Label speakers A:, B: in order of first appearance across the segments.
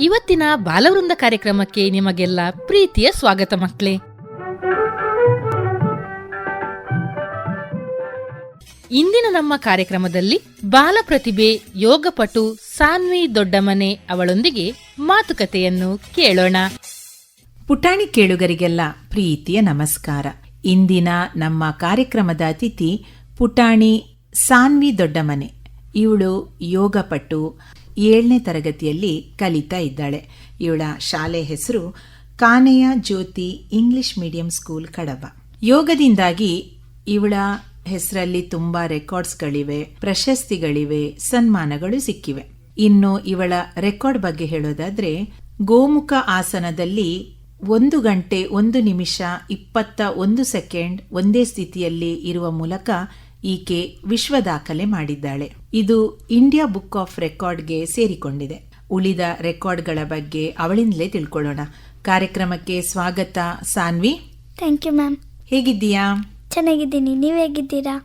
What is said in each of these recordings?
A: ಇವತ್ತಿನ ಬಾಲವೃಂದ ಕಾರ್ಯಕ್ರಮಕ್ಕೆ ನಿಮಗೆಲ್ಲ ಪ್ರೀತಿಯ ಸ್ವಾಗತ ಮಕ್ಕಳೇ. ಇಂದಿನ ನಮ್ಮ ಕಾರ್ಯಕ್ರಮದಲ್ಲಿ ಬಾಲ ಪ್ರತಿಭೆ ಯೋಗಪಟು ಸಾನ್ವಿ ದೊಡ್ಡಮನೆ ಅವಳೊಂದಿಗೆ ಮಾತುಕತೆಯನ್ನು ಕೇಳೋಣ.
B: ಪುಟಾಣಿ ಕೇಳುಗರಿಗೆಲ್ಲ ಪ್ರೀತಿಯ ನಮಸ್ಕಾರ. ಇಂದಿನ ನಮ್ಮ ಕಾರ್ಯಕ್ರಮದ ಅತಿಥಿ ಪುಟಾಣಿ ಸಾನ್ವಿ ದೊಡ್ಡಮನೆ. ಇವಳು ಯೋಗಪಟು, 7ನೇ ತರಗತಿಯಲ್ಲಿ ಕಲಿತಾ ಇದ್ದಾಳೆ. ಇವಳ ಶಾಲೆ ಹೆಸರು ಕಾನೆಯ ಜ್ಯೋತಿ ಇಂಗ್ಲಿಷ್ ಮೀಡಿಯಂ ಸ್ಕೂಲ್ ಕಡಬ. ಯೋಗದಿಂದಾಗಿ ಇವಳ ಹೆಸರಲ್ಲಿ ತುಂಬಾ ರೆಕಾರ್ಡ್ಸ್ಗಳಿವೆ, ಪ್ರಶಸ್ತಿಗಳಿವೆ, ಸನ್ಮಾನಗಳು ಸಿಕ್ಕಿವೆ. ಇನ್ನು ಇವಳ ರೆಕಾರ್ಡ್ ಬಗ್ಗೆ ಹೇಳೋದಾದ್ರೆ, ಗೋಮುಖ ಆಸನದಲ್ಲಿ 1 ಗಂಟೆ 1 ನಿಮಿಷ 21 ಸೆಕೆಂಡ್ ಒಂದೇ ಸ್ಥಿತಿಯಲ್ಲಿ ಇರುವ ಮೂಲಕ ಈಕೆ ವಿಶ್ವ ದಾಖಲೆ ಮಾಡಿದ್ದಾಳೆ. ಇದು ಇಂಡಿಯಾ ಬುಕ್ ಆಫ್ ರೆಕಾರ್ಡ್ಗೆ ಸೇರಿಕೊಂಡಿದೆ. ಉಳಿದ ರೆಕಾರ್ಡ್ಗಳ ಬಗ್ಗೆ ಅವಳಿಂದಲೇ ತಿಳ್ಕೊಳ್ಳೋಣ. ಕಾರ್ಯಕ್ರಮಕ್ಕೆ ಸ್ವಾಗತ ಸಾನ್ವಿ.
C: Thank you ma'am.
B: ಹೇಗಿದ್ದೀಯಾ?
C: ಚೆನ್ನಾಗಿದ್ದೀನಿ, ನೀವು ಹೇಗಿದ್ದೀರಾ?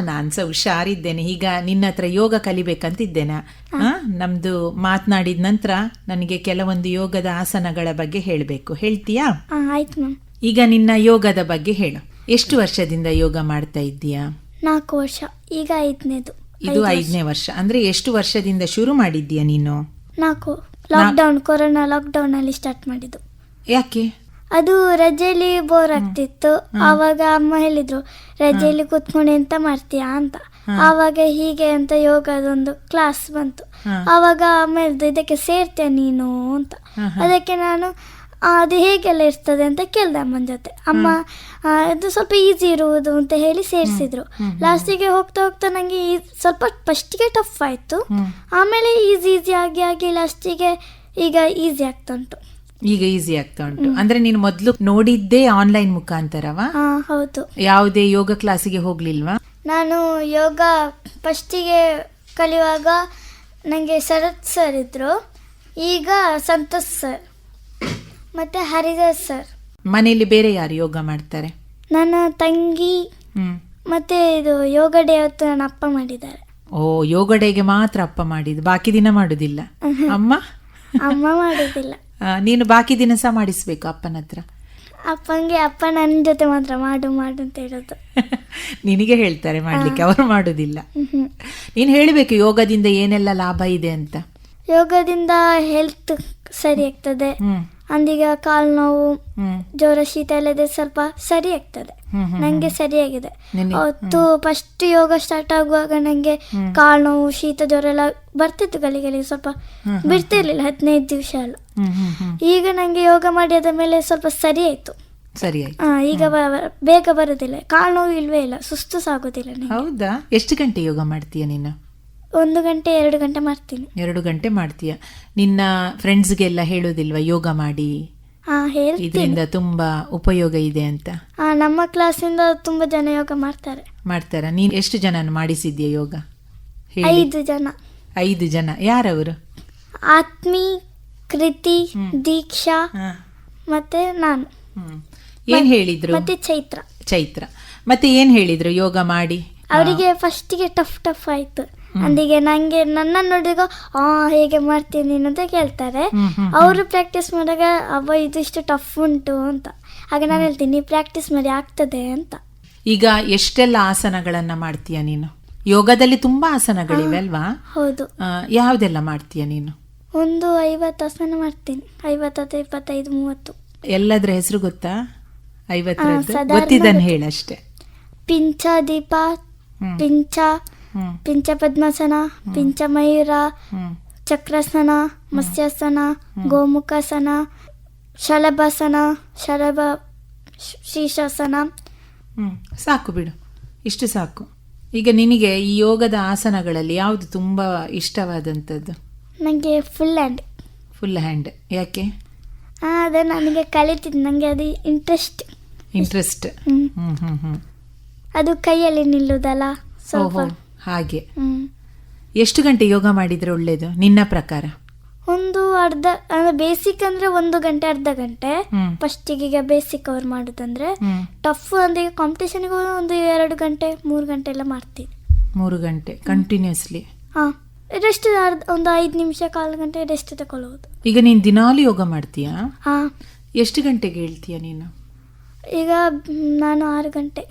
B: ನಾನ್ಸ ಹುಷಾರಿದ್ದೇನೆ. ಈಗ ನಿನ್ನ ಹತ್ರ ಯೋಗ ಕಲಿಬೇಕಂತಿದ್ದೇನೆ. ನಮ್ದು ಮಾತನಾಡಿದ ನಂತರ ನನಗೆ ಕೆಲವೊಂದು ಯೋಗದ ಆಸನಗಳ ಬಗ್ಗೆ ಹೇಳಬೇಕು. ಹೇಳ್ತೀಯಾ?
C: ಆಯ್ತು ಮ್ಯಾಮ್.
B: ಈಗ ನಿನ್ನ ಯೋಗದ ಬಗ್ಗೆ ಹೇಳು. ಎಷ್ಟು ವರ್ಷದಿಂದ ಯೋಗ ಮಾಡ್ತಾ ಇದ್ದೀಯಾ?
C: 4 ವರ್ಷ. ಈಗ 5ನೇದು.
B: ಇದು 5ನೇ ವರ್ಷ. ಅಂದ್ರೆ ಎಷ್ಟು ವರ್ಷದಿಂದ ಶುರು ಮಾಡಿದ್ದೀಯಾ ನೀನು?
C: 4. ಲಾಕ್ಡೌನ್, ಕೊರೋನಾ ಲಾಕ್ಡೌನ್ ಅಲ್ಲಿ ಸ್ಟಾರ್ಟ್ ಮಾಡಿದ್ದು.
B: ಯಾಕೆ?
C: ಅದು ರಜೆಯಲ್ಲಿ ಬೋರ್ ಆಗ್ತಿತ್ತು. ಆವಾಗ ಅಮ್ಮ ಹೇಳಿದ್ರು, ರಜೆಯಲ್ಲಿ ಕೂತ್ಕೊಂಡು ಎಂತ ಮಾಡ್ತೀಯಾ ಅಂತ. ಆವಾಗ ಹೀಗೆ ಅಂತ ಯೋಗದೊಂದು ಕ್ಲಾಸ್ ಬಂತು. ಆವಾಗ ಅಮ್ಮ ಹೇಳಿದ್ರು, ಇದಕ್ಕೆ ಸೇರ್ತೀಯ ನೀನು ಅಂತ. ಅದಕ್ಕೆ ನಾನು ಅದು ಹೇಗೆಲ್ಲ ಇರ್ತದೆ ಅಂತ ಕೇಳ್ದೆ ಅಮ್ಮನ ಜೊತೆ. ಅಮ್ಮ ಅದು ಸ್ವಲ್ಪ ಈಸಿ ಇರುವುದು ಅಂತ ಹೇಳಿ ಸೇರಿಸಿದ್ರು. ಲಾಸ್ಟಿಗೆ ಹೋಗ್ತಾ ಹೋಗ್ತಾ ನನಗೆ ಸ್ವಲ್ಪ ಫಸ್ಟಿಗೆ ಟಫ್ ಆಯಿತು. ಆಮೇಲೆ ಈಸಿ ಆಗಿ ಲಾಸ್ಟಿಗೆ ಈಗ ಈಸಿ ಆಗ್ತಾ ಉಂಟು.
B: ಈಗ ಈಸಿ ಆಗ್ತಾ ಉಂಟು ಅಂದ್ರೆ ನೀನು ಮೊದಲು ನೋಡಿದ್ದೇ ಆನ್ಲೈನ್ ಮುಖಾಂತರವಾ?
C: ಹೌದು.
B: ಯಾವುದೇ ಯೋಗ ಕ್ಲಾಸಿಗೆ ಹೋಗ್ಲಿಲ್ವಾ?
C: ನಾನು ಯೋಗ ಫಸ್ಟಿಗೆ ಕಲಿಯುವಾಗ ನನಗೆ ಶರತ್ ಸರ್ ಇದ್ರು, ಈಗ ಸಂತೋಷ್ ಸರ್ ಮತ್ತೆ ಹರಿದಾಸ್ ಸರ್.
B: ಮನೆಯಲ್ಲಿ ಬೇರೆ ಯಾರು ಯೋಗ ಮಾಡ್ತಾರೆ?
C: ನನ್ನ ತಂಗಿ ಮತ್ತೆ ಇದು ಯೋಗ ಡೇ ಅವತ್ತು ನನ್ನ ಅಪ್ಪ ಮಾಡಿದ್ದಾರೆ.
B: ಓ, ಯೋಗ ಡೇಗೆ ಮಾತ್ರ ಅಪ್ಪ ಮಾಡಿದ್ದು, ಬಾಕಿ ದಿನ ಮಾಡುದಿಲ್ಲ?
C: ಅಮ್ಮ ಮಾಡುದಿಲ್ಲ.
B: ನೀನು ಬಾಕಿ ದಿನ ಸಹ ಮಾಡಿಸ್ಬೇಕು ಅಪ್ಪನ ಹತ್ರ.
C: ಅಪ್ಪ ನನ್ನ ಜೊತೆ ಮಾತ್ರ ಮಾಡು ಅಂತ ಹೇಳೋದು.
B: ನಿನಗೆ ಹೇಳ್ತಾರೆ ಮಾಡ್ಲಿಕ್ಕೆ, ಅವರು ಮಾಡುದಿಲ್ಲ. ನೀನು ಹೇಳಬೇಕು ಯೋಗದಿಂದ ಏನೆಲ್ಲ ಲಾಭ ಇದೆ ಅಂತ.
C: ಯೋಗದಿಂದ ಹೆಲ್ತ್ ಸರಿ ಆಗ್ತದೆ. ಅಂದೀಗ ಕಾಲು ನೋವು, ಜ್ವರ, ಶೀತ ಎಲ್ಲ ಇದೆ, ಸ್ವಲ್ಪ ಸರಿ ಆಗ್ತದೆ. ನಂಗೆ ಸರಿಯಾಗಿದೆ. ಅವತ್ತು ಫಸ್ಟ್ ಯೋಗ ಸ್ಟಾರ್ಟ್ ಆಗುವಾಗ ನಂಗೆ ಕಾಲು ನೋವು, ಶೀತ, ಜ್ವರ ಎಲ್ಲ ಬರ್ತಿತ್ತು. ಗಳಿಗೆ ಸ್ವಲ್ಪ ಬಿಡ್ತಿರ್ಲಿಲ್ಲ 15 ದಿವಸ ಎಲ್ಲ. ಈಗ ನಂಗೆ ಯೋಗ ಮಾಡಿ ಆದ ಮೇಲೆ ಸ್ವಲ್ಪ ಸರಿ ಆಯ್ತು. ಈಗ ಬೇಗ ಬರುದಿಲ್ಲ, ಕಾಲು ನೋವು ಇಲ್ವೇ ಇಲ್ಲ, ಸುಸ್ತು ಸಾಗೋದಿಲ್ಲ.
B: ಹೌದಾ? ಎಷ್ಟು ಗಂಟೆ ಯೋಗ ಮಾಡ್ತೀಯ ನೀನು?
C: 1 ಗಂಟೆ 2 ಗಂಟೆ ಮಾಡ್ತೀನಿ. 2
B: ಗಂಟೆ ಮಾಡ್ತೀಯ. ನಿನ್ನ ಫ್ರೆಂಡ್ಸ್ಗೆಲ್ಲ ಹೇಳೋದಿಲ್ವಾ ಯೋಗ ಮಾಡಿ, ಇದರಿಂದ ತುಂಬಾ ಉಪಯೋಗ ಇದೆ ಅಂತ?
C: ನಮ್ಮ ಕ್ಲಾಸಿಂದ ತುಂಬಾ ಜನ ಯೋಗ ಮಾಡ್ತಾರ.
B: ನೀನ್ ಎಷ್ಟು ಜನ ಮಾಡಿಸಿದ್ಯಾ ಯೋಗ?
C: 5 ಜನ.
B: 5 ಜನ. ಯಾರವರು?
C: ಆತ್ಮಿ, ಕೃತಿ, ದೀಕ್ಷಾ ಮತ್ತೆ ನಾನು.
B: ಏನ್ ಹೇಳಿದ್ರು?
C: ಮತ್ತೆ ಚೈತ್ರ.
B: ಮತ್ತೆ ಏನ್ ಹೇಳಿದ್ರು ಯೋಗ ಮಾಡಿ?
C: ಅವರಿಗೆ ಫಸ್ಟಿಗೆ ಟಫ್ ಆಯ್ತು. ಅಂದಿಗೆ ನಂಗೆ ನನ್ನ ನೋಡಿದಾಗ ಹೇಗೆ ಮಾಡ್ತೀನಿ ನೀನು ಅಂತ ಕೇಳ್ತಾರೆ. ಅವರು ಪ್ರಾಕ್ಟೀಸ್ ಮಾಡಿದಾಗ ಅವ ಇದಿಷ್ಟು ಟಫ್ ಉಂಟು ಅಂತ. ಆಗ ನಾನು ಹೇಳ್ತೀನಿ, ನೀವು ಪ್ರಾಕ್ಟೀಸ್ ಮಾಡಿ ಆಗ್ತದೆ ಅಂತ.
B: ಈಗ ಎಷ್ಟೆಲ್ಲ ಆಸನಗಳನ್ನ ಮಾಡ್ತೀಯ ನೀನು? ಯೋಗದಲ್ಲಿ ತುಂಬಾ ಆಸನಗಳಿವೆ ಅಲ್ವಾ?
C: ಹೌದು.
B: ಯಾವ್ದೆಲ್ಲ ಮಾಡ್ತೀಯ ನೀನು?
C: ಒಂದು 50 ಆಸನ ಮಾಡ್ತೀನಿ. 50, 25, 30.
B: ಎಲ್ಲದ್ರ ಹೆಸರು ಗೊತ್ತಾ? 50 ಗೊತ್ತಿದ್ದನ್ನು ಹೇಳಷ್ಟೇ.
C: ಪಿಂಚ ದೀಪ, ಪಿಂಚ ಪದ್ಮಾಸನ, ಪಿಂಚ ಮಯೂರ, ಚಕ್ರಾಸನ, ಮತ್ಸ್ಯಾಸನ, ಗೋಮುಖಾಸನ, ಶಲಭಾಸನ, ಶೀರ್ಷಾಸನ.
B: ಸಾಕು ಬಿಡು, ಇಷ್ಟು ಸಾಕು. ಈಗ ನಿನಗೆ ಈ ಯೋಗದ ಆಸನಗಳಲ್ಲಿ ಯಾವುದು ತುಂಬಾ ಇಷ್ಟವಾದಂಥದ್ದು?
C: ನನಗೆ ಫುಲ್
B: ಹ್ಯಾಂಡ್. ಯಾಕೆ?
C: ಅದೇ ನನಗೆ ಕಲಿತಿದ್ದು, ನನಗೆ ಅದು ಇಂಟ್ರೆಸ್ಟ್. ಅದು ಕೈಯಲ್ಲಿ ನಿಲ್ಲುದಲ್ಲ ಸ್ವಲ್ಪ.
B: ಹಾಗೆ. ಎಷ್ಟು ಗಂಟೆ ಯೋಗ ಮಾಡಿದ್ರೆ ಒಳ್ಳೇದು ನಿನ್ನ ಪ್ರಕಾರ?
C: ಒಂದು ಅರ್ಧ ಅಂದ್ರೆ ಬೇಸಿಕ್ ಅಂದ್ರೆ 1 ಗಂಟೆ ಅರ್ಧ ಗಂಟೆ
B: ಹ್ಮ್.
C: ಫಸ್ಟಿಗೆ ಈಗ ಬೇಸಿಕ್ ಕವರ್ ಮಾಡೋದಂದ್ರೆ
B: ಹ್ಮ್.
C: ಟಫ್ ಅಂದ್ರೆ ಈಗ ಕಾಂಪಿಟೇಷನ್ಗೆ ಒಂದು 2 ಗಂಟೆ 3 ಗಂಟೆ ಎಲ್ಲ ಮಾಡ್ತೀನಿ.
B: 3 ಗಂಟೆ ಕಂಟಿನ್ಯೂಸ್ಲಿ.
C: ಹಾಂ, ರೆಸ್ಟ್ ಒಂದು 5 ನಿಮಿಷ 1/4 ಗಂಟೆ ರೆಸ್ಟ್ ತಗೊಳ್ಳೋದು.
B: ಈಗ ನೀನು ದಿನಾಲು ಯೋಗ ಮಾಡ್ತೀಯಾ?
C: ಹಾಂ,
B: ಎಷ್ಟು ಗಂಟೆಗೆ ಹೇಳ್ತೀಯ ನೀನು?
C: ಈಗ ನಾನು 6 ಗಂಟೆ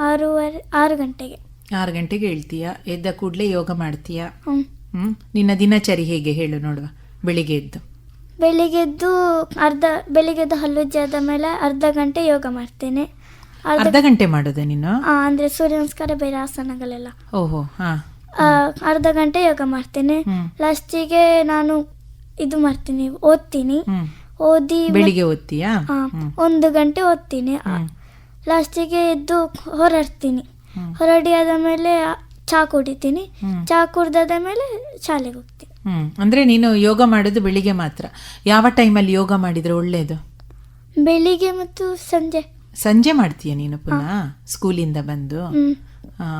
C: 6 ಗಂಟೆಗೆ
B: 6 ಗಂಟೆಗೆ ಹೇಳ್ತೀಯ, ಎದ್ದ ಕೂಡಲೇ ಯೋಗ ಮಾಡ್ತೀಯ.
C: ಹ್ಞೂ.
B: ನಿನ್ನ ದಿನಚರಿ ಹೇಗೆ ಹೇಳು ನೋಡುವ. ಬೆಳಿಗ್ಗೆ ಎದ್ದು
C: ಬೆಳಿಗ್ಗೆದ್ದು ಹಲ್ಲುಜ್ಜಿ ಆದ ಮೇಲೆ ಅರ್ಧ ಗಂಟೆ ಯೋಗ ಮಾಡ್ತೇನೆ.
B: ಅರ್ಧ ಗಂಟೆ ಮಾಡೋದ ನೀನು?
C: ಅಂದರೆ ಸೂರ್ಯ ನಮಸ್ಕಾರ ಬೇರೆ ಆಸನಗಳೆಲ್ಲ.
B: ಓಹೋ, ಹಾ.
C: ಅರ್ಧ ಗಂಟೆ ಯೋಗ ಮಾಡ್ತೇನೆ. ಲಾಸ್ಟಿಗೆ ನಾನು ಇದು ಮಾಡ್ತೀನಿ, ಓದ್ತೀನಿ. ಓದಿ
B: ಬೆಳಿಗ್ಗೆ ಓದ್ತೀಯಾ?
C: 1 ಗಂಟೆ ಓದ್ತೀನಿ. ಲಾಸ್ಟಿಗೆ ಎದ್ದು ಹೊರಡ್ತೀನಿ. ಹೊರಡಿ ಆದ ಮೇಲೆ ಚಹಾ ಕುಡಿತೀನಿ. ಚಹಾ ಕುಡ್ದಾದ ಮೇಲೆ ಶಾಲೆಗೆ ಹೋಗ್ತೀನಿ.
B: ಅಂದ್ರೆ ನೀನು ಯೋಗ ಮಾಡೋದು ಬೆಳಿಗ್ಗೆ ಮಾತ್ರ. ಯಾವ ಟೈಮಲ್ಲಿ ಯೋಗ ಮಾಡಿದ್ರೆ ಒಳ್ಳೇದು?
C: ಬೆಳಿಗ್ಗೆ ಮತ್ತು ಸಂಜೆ
B: ಮಾಡ್ತೀಯ ನೀನು ಪುನಃ ಸ್ಕೂಲಿಂದ ಬಂದು?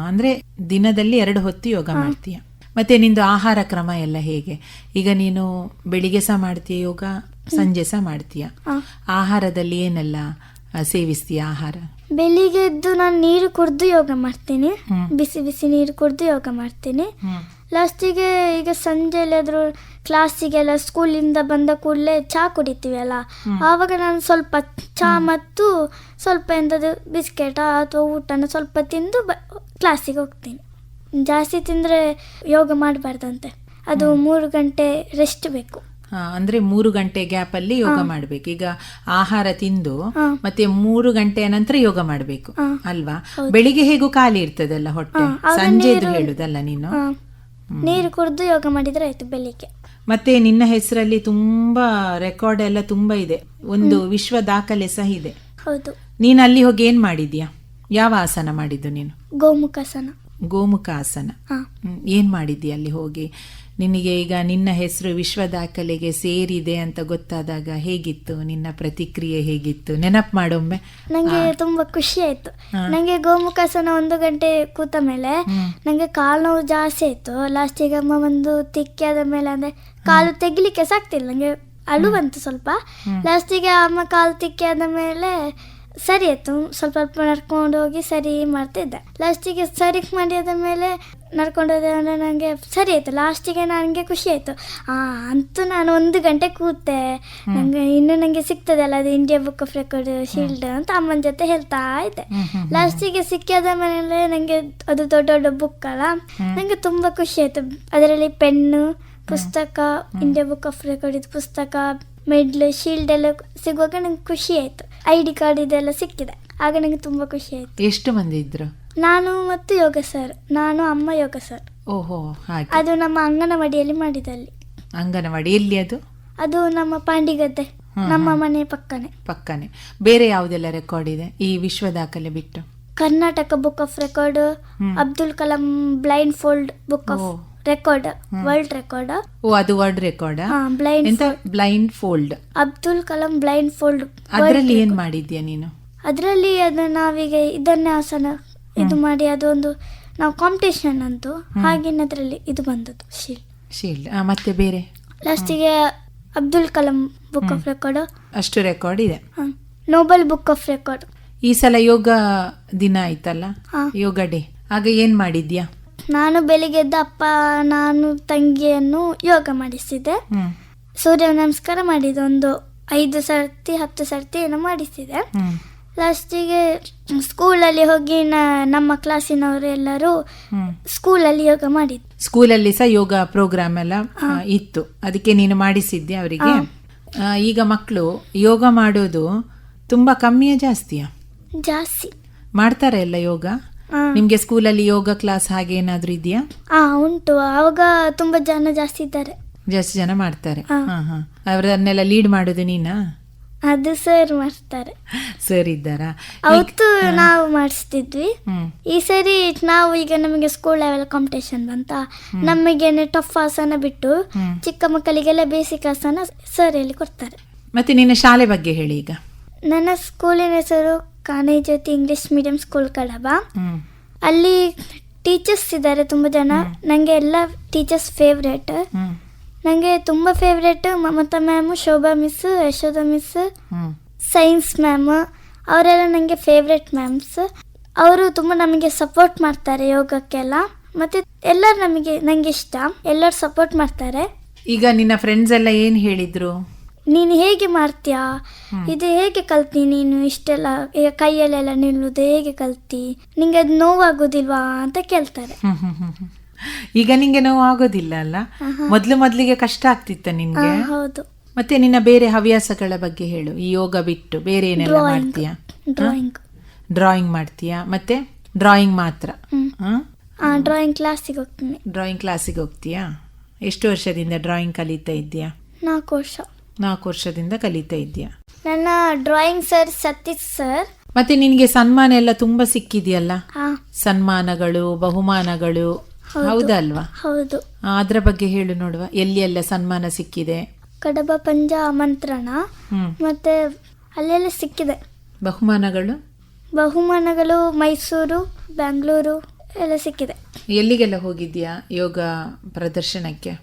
B: ಅಂದ್ರೆ ದಿನದಲ್ಲಿ 2 ಹೊತ್ತು ಯೋಗ ಮಾಡ್ತೀಯ. ಮತ್ತೆ ನಿಂದು ಆಹಾರ ಕ್ರಮ ಎಲ್ಲ ಹೇಗೆ? ಈಗ ನೀನು ಬೆಳಿಗ್ಗೆ ಸಹ ಮಾಡ್ತೀಯ ಯೋಗ, ಸಂಜೆ ಸಹ ಮಾಡ್ತೀಯ. ಆಹಾರದಲ್ಲಿ ಏನೆಲ್ಲ ಸೇವಿಸ್ತೀಯ ಆಹಾರ?
C: ಬೆಳಿಗ್ಗೆ ಎದ್ದು ನಾನು ನೀರು ಕುಡಿದು ಯೋಗ ಮಾಡ್ತೀನಿ. ಬಿಸಿ ಬಿಸಿ ನೀರು ಕುಡಿದು ಯೋಗ ಮಾಡ್ತೀನಿ. ಲಾಸ್ಟಿಗೆ ಈಗ ಸಂಜೆ ಎಲ್ಲಾದರೂ ಕ್ಲಾಸಿಗೆಲ್ಲ ಸ್ಕೂಲಿಂದ ಬಂದ ಕೂಡಲೇ ಚಹಾ ಕುಡಿತೀವಿ ಅಲ್ಲ, ಆವಾಗ ನಾನು ಸ್ವಲ್ಪ ಚಹಾ ಮತ್ತು ಸ್ವಲ್ಪ ಎಂಥದ್ದು ಬಿಸ್ಕೆಟ ಅಥವಾ ಊಟನ ಸ್ವಲ್ಪ ತಿಂದು ಕ್ಲಾಸಿಗೆ ಹೋಗ್ತೀನಿ. ಜಾಸ್ತಿ ತಿಂದರೆ ಯೋಗ ಮಾಡಬಾರ್ದಂತೆ, ಅದು 3 ಗಂಟೆ ರೆಸ್ಟ್ ಬೇಕು.
B: ಅಂದ್ರೆ 3 ಗಂಟೆ ಗ್ಯಾಪ್ ಅಲ್ಲಿ ಯೋಗ ಮಾಡ್ಬೇಕು. ಈಗ ಆಹಾರ ತಿಂದು ಮತ್ತೆ 3 ಗಂಟೆಯ ನಂತರ ಯೋಗ ಮಾಡ್ಬೇಕು ಅಲ್ವಾ? ಬೆಳಿಗ್ಗೆ ಹೇಗೂ ಖಾಲಿ ಇರ್ತದಲ್ಲ ಹೊಟ್ಟೆ, ಸಂಜೆದು ಹೇಳುದಲ್ಲ ನೀನು?
C: ನೀರು ಕುಡಿದು ಯೋಗ ಮಾಡಿದ್ರೆ ಆಯ್ತು ಬೆಳಿಗ್ಗೆ.
B: ಮತ್ತೆ ನಿನ್ನ ಹೆಸರಲ್ಲಿ ತುಂಬಾ ರೆಕಾರ್ಡ್ ಎಲ್ಲ ತುಂಬಾ ಇದೆ, ಒಂದು ವಿಶ್ವ ದಾಖಲೆ ಸಹ ಇದೆ.
C: ಹೌದು.
B: ನೀನು ಅಲ್ಲಿ ಹೋಗಿ ಏನ್ ಮಾಡಿದ್ಯಾ? ಯಾವ ಆಸನ ಮಾಡಿದ್ದು ನೀನು?
C: ಗೋಮುಖಾಸನ.
B: ಗೋಮುಖಾಸನ. ಏನ್ ಮಾಡಿದ್ಯಾ ಅಲ್ಲಿ ಹೋಗಿ? ನಿನಗೆ ಈಗ ನಿನ್ನ ಹೆಸರು ವಿಶ್ವ ದಾಖಲೆಗೆ ಸೇರಿದೆ ಅಂತ ಗೊತ್ತಾದಾಗ ಹೇಗಿತ್ತು ನಿನ್ನ ಪ್ರತಿಕ್ರಿಯೆ? ಹೇಗಿತ್ತು ನೆನಪು ಮಾಡೊಮ್ಮೆ.
C: ನಂಗೆ ತುಂಬಾ ಖುಷಿ ಆಯ್ತು. ನಂಗೆ ಗೋಮುಖಾಸನ 1 ಗಂಟೆ ಕೂತ ಮೇಲೆ ನಂಗೆ ಕಾಲು ನೋವು ಜಾಸ್ತಿ ಆಯ್ತು. ಲಾಸ್ಟಿಗೆ ಅಮ್ಮ ಒಂದು ತಿಕ್ಕಿ ಆದ ಮೇಲೆ ಅಂದ್ರೆ ಕಾಲು ತೆಗಿಲಿಕ್ಕೆ ಸಾಕ್ತಿಲ್ಲ, ನಂಗೆ ಅಳು ಬಂತು ಸ್ವಲ್ಪ. ಲಾಸ್ಟಿಗೆ ಅಮ್ಮ ಕಾಲು ತಿಕ್ಕಿ ಆದ ಮೇಲೆ ಸರಿ ಆಯ್ತು. ಸ್ವಲ್ಪ ನಡ್ಕೊಂಡು ಹೋಗಿ ಸರಿ ಮಾಡ್ತಿದ್ದೆ. ಲಾಸ್ಟಿಗೆ ಸರಿ ಮಾಡಿದ ಮೇಲೆ ನಡ್ಕೊಂಡು ಹೋದೆ ಅಂದರೆ ನನಗೆ ಸರಿ ಆಯಿತು. ಲಾಸ್ಟಿಗೆ ನನಗೆ ಖುಷಿ ಆಯಿತು. ಅಂತೂ ನಾನು 1 ಗಂಟೆ ಕೂತೆ, ನನಗೆ ಸಿಗ್ತದಲ್ಲ ಅದು India book of record shield ಅಂತ ಅಮ್ಮನ ಜೊತೆ ಹೇಳ್ತಾ ಇದ್ದೆ. ಲಾಸ್ಟಿಗೆ ಸಿಕ್ಕಿದ ಮೇಲೆ ನನಗೆ ಅದು ದೊಡ್ಡ ದೊಡ್ಡ ಬುಕ್ ಅಲ್ಲ, ನನಗೆ ತುಂಬ ಖುಷಿ ಆಯಿತು. ಅದರಲ್ಲಿ ಪೆನ್ನು, ಪುಸ್ತಕ, ಇಂಡಿಯಾ ಬುಕ್ ಆಫ್ ರೆಕಾರ್ಡ್ ಇದು ಪುಸ್ತಕ, ಮೆಡ್ಲ್, ಶೀಲ್ಡ್ ಎಲ್ಲ ಸಿಗುವಾಗ ನಂಗೆ ಖುಷಿ ಆಯಿತು. ID ಕಾರ್ಡ್ ಇದೆಲ್ಲ ಸಿಕ್ಕಿದೆ, ಆಗ ನನಗೆ ತುಂಬ ಖುಷಿ ಆಯಿತು.
B: ಎಷ್ಟು ಮಂದಿ ಇದ್ರು?
C: ನಾನು ಮತ್ತು ಯೋಗ ಸರ್, ನಾನು ಅಮ್ಮ ಯೋಗ ಸರ್.
B: ಓಹೋ, ಹಾಗೆ.
C: ಅದು ನಮ್ಮ ಅಂಗನವಾಡಿಯಲ್ಲಿ ಮಾಡಿದಲ್ಲಿ.
B: ಅಂಗನವಾಡಿ ಎಲ್ಲಿ ಅದು?
C: ಅದು ನಮ್ಮ ಪಾಂಡಿಗದ್ದೆ, ನಮ್ಮ ಮನೆ ಪಕ್ಕನೆ.
B: ಬೇರೆ ಯಾವುದೆಲ್ಲ ರೆಕಾರ್ಡ್ ಇದೆ ಈ ವಿಶ್ವ ದಾಖಲೆ ಬಿಟ್ಟು?
C: Karnataka book of record, Abdul Kalam blindfold book of record, world record.
B: ಓ, ಅದು world record. Blindfold,
C: Abdul Kalam blindfold.
B: ಅದರಲ್ಲಿ ಏನ್ ಮಾಡಿದ್ಯಾ ನೀನು?
C: ಅದರಲ್ಲಿ ಅದು ನಾವೀಗ ಇದನ್ನೇ ಆಸನ ಇದು ಮಾಡಿ ಅದೊಂದು ನಾವು ಕಾಂಪಿಟೇಷನ್ ಅಂತೂ ಹಾಗೇನದ್ರಲ್ಲಿ ಇದು ಬಂದದ್ದು ಶೀಲ್ಡ್.
B: ಮತ್ತೆ ಬೇರೆ
C: ಲಾಸ್ಟಿಗೆ Abdul Kalam book of record, ಅಷ್ಟು
B: ರೆಕಾರ್ಡ್ ಇದೆ.
C: Nobel book of record.
B: ಈ ಸಲ ಯೋಗ ದಿನ ಆಯ್ತಲ್ಲ, ಯೋಗ ಡೇ, ಆಗ ಏನ್ ಮಾಡಿದ್ಯಾ?
C: ನಾನು ಬೆಳಿಗ್ಗೆ ಎದ್ದ ಅಪ್ಪ ನಾನು ತಂಗಿಯನ್ನು ಯೋಗ ಮಾಡಿಸಿದೆ. ಸೂರ್ಯ ನಮಸ್ಕಾರ ಮಾಡಿದೆ, ಒಂದು 5 ಸರ್ತಿ 10 ಸರ್ತಿ ಏನೋ ಮಾಡಿಸಿದೆ. ಲಾಸ್ಟಿಗೆ ಸ್ಕೂಲಲ್ಲಿ ಹೋಗಿ ನಮ್ಮ ಕ್ಲಾಸಿನವರು ಎಲ್ಲರೂ ಸ್ಕೂಲಲ್ಲಿ ಯೋಗ ಮಾಡಿದ್ರು.
B: ಸ್ಕೂಲಲ್ಲಿ ಸಹ ಯೋಗ ಪ್ರೋಗ್ರಾಮ್ ಎಲ್ಲ ಇತ್ತು, ಅದಕ್ಕೆ ನೀನು ಮಾಡಿಸಿದ್ದೆ ಅವರಿಗೆ. ಈಗ ಮಕ್ಕಳು ಯೋಗ ಮಾಡೋದು ತುಂಬಾ ಕಮ್ಮಿಯ ಜಾಸ್ತಿಯಾ?
C: ಜಾಸ್ತಿ
B: ಮಾಡ್ತಾರೆ ಎಲ್ಲ ಯೋಗ. ನಿಮ್ಗೆ ಸ್ಕೂಲಲ್ಲಿ ಯೋಗ ಕ್ಲಾಸ್ ಹಾಗೆ ಏನಾದ್ರೂ ಇದೆಯಾ?
C: ಉಂಟು. ಅವಾಗ ತುಂಬಾ ಜಾಸ್ತಿ ಇದ್ದಾರೆ,
B: ಜಾಸ್ತಿ ಜನ ಮಾಡ್ತಾರೆ. ಅವರನ್ನೆಲ್ಲ ಲೀಡ್ ಮಾಡೋದು ನೀನಾ?
C: ಅದು ಸರ್ ಮಾಡ್ತಾರೆ.
B: ಸರ್ ಇದ್ದಾರಾ?
C: ಅವತ್ತು ನಾವು ಮಾಡಿಸ್ತಿದ್ವಿ. ಈ ಸರಿ ನಾವು ಈಗ ನಮಗೆ ಸ್ಕೂಲ್ ಲೆವೆಲ್ ಕಾಂಪಿಟೇಷನ್ ಬಂತ, ನಮಗೇನೆ ಟಫ್ ಆಸನ ಬಿಟ್ಟು ಚಿಕ್ಕ ಮಕ್ಕಳಿಗೆಲ್ಲ ಬೇಸಿಕ್ ಆಸನ ಸರ್ ಹೇಳಿ ಕೊಡ್ತಾರೆ.
B: ಮತ್ತೆ ನಿನ್ನ ಶಾಲೆ ಬಗ್ಗೆ ಹೇಳಿ. ಈಗ
C: ನನ್ನ ಸ್ಕೂಲಿನ ಹೆಸರು ಕಾನೇಜ್ಯೋತಿ ಇಂಗ್ಲಿಷ್ ಮೀಡಿಯಂ ಸ್ಕೂಲ್ ಕಡಬ. ಅಲ್ಲಿ ಟೀಚರ್ಸ್ ಇದ್ದಾರೆ ತುಂಬ ಜನ. ನನಗೆ ಎಲ್ಲ ಟೀಚರ್ಸ್ ಫೇವ್ರೇಟ್. ನನಗೆ ತುಂಬ favourite Mamata ma'am, Shobha miss, Yashoda miss,
B: hmm
C: science ma'am, ಅವರೆಲ್ಲ ನನಗೆ ಫೇವ್ರೇಟ್ ಮ್ಯಾಮ್ಸ್. ಅವರು ತುಂಬ ನಮಗೆ ಸಪೋರ್ಟ್ ಮಾಡ್ತಾರೆ ಯೋಗಕ್ಕೆಲ್ಲ. ಮತ್ತು ಎಲ್ಲರೂ ನನಗೆ ಇಷ್ಟ, ಎಲ್ಲರೂ ಸಪೋರ್ಟ್ ಮಾಡ್ತಾರೆ.
B: ಈಗ ನಿನ್ನ ಫ್ರೆಂಡ್ಸ್ ಎಲ್ಲ ಏನ್ ಹೇಳಿದ್ರು?
C: ನೀನು ಹೇಗೆ ಮಾಡ್ತೀಯಾ, ಇದು ಹೇಗೆ ಕಲ್ತಿ ನೀನು ಇಷ್ಟೆಲ್ಲ, ಈಗ ಕೈಯಲ್ಲೆಲ್ಲ ನಿಲ್ಲುವುದು ಹೇಗೆ ಕಲ್ತಿ, ನಿಂಗೆ ಅದು ನೋವಾಗೋದಿಲ್ವಾ ಅಂತ ಕೇಳ್ತಾರೆ.
B: ಈಗ ನಿಂಗೆ ನೋವು ಆಗೋದಿಲ್ಲ ಅಲ್ಲ? ಮೊದ್ಲಿಗೆ ಕಷ್ಟ ಆಗ್ತಿತ್ತ ನಿನ್ಗೆ?
C: ಹೌದು.
B: ಮತ್ತೆ ನಿನ್ನ ಬೇರೆ ಹವ್ಯಾಸಗಳ ಬಗ್ಗೆ ಹೇಳು. ಈ ಯೋಗ ಬಿಟ್ಟು ಬೇರೆ ಏನೆಲ್ಲ ಮಾಡ್ತೀಯಾ? ಡ್ರಾಯಿಂಗ್ ಮಾಡ್ತೀಯಾ? ಮತ್ತೆ ಡ್ರಾಯಿಂಗ್ ಮಾತ್ರ?
C: ಡ್ರಾಯಿಂಗ್ ಕ್ಲಾಸಿಗೆ ಹೋಗ್ತೀನಿ.
B: ಡ್ರಾಯಿಂಗ್ ಕ್ಲಾಸಿಗೆ ಹೋಗ್ತೀಯಾ? ಎಷ್ಟು ವರ್ಷದಿಂದ ಡ್ರಾಯಿಂಗ್ ಕಲಿತಾ ಇದ್ದೀಯಾ?
C: 4 ವರ್ಷ.
B: 4 ವರ್ಷದಿಂದ ಕಲಿತಾ ಇದ್ದೀಯಾ?
C: ನನ್ನ ಡ್ರಾಯಿಂಗ್ ಸರ್ ಸತೀಶ್ ಸರ್.
B: ಮತ್ತೆ ನಿನಗೆ ಸನ್ಮಾನ ಎಲ್ಲ ತುಂಬಾ ಸಿಕ್ಕಿದೆಯಲ್ಲ?
C: ಹಾ,
B: ಸನ್ಮಾನಗಳು, ಬಹುಮಾನಗಳು, ಹೌದಲ್ವಾ?
C: ಹೌದು.
B: ಅದ್ರ ಬಗ್ಗೆ ಹೇಳು ನೋಡುವ. ಎಲ್ಲಿ ಎಲ್ಲ ಸನ್ಮಾನ ಸಿಕ್ಕಿದೆ?
C: ಕಡಬ ಪಂಜ ಆಮಂತ್ರಣ ಮತ್ತೆ ಅಲ್ಲೆಲ್ಲ ಸಿಕ್ಕಿದೆ ಬಹುಮಾನಗಳು. ಮೈಸೂರು, ಬೆಂಗಳೂರು ಎಲ್ಲ ಸಿಕ್ಕಿದೆ.
B: ಎಲ್ಲಿಗೆಲ್ಲ ಹೋಗಿದ್ಯಾ ಯೋಗ ಪ್ರದರ್ಶನಕ್ಕೆ?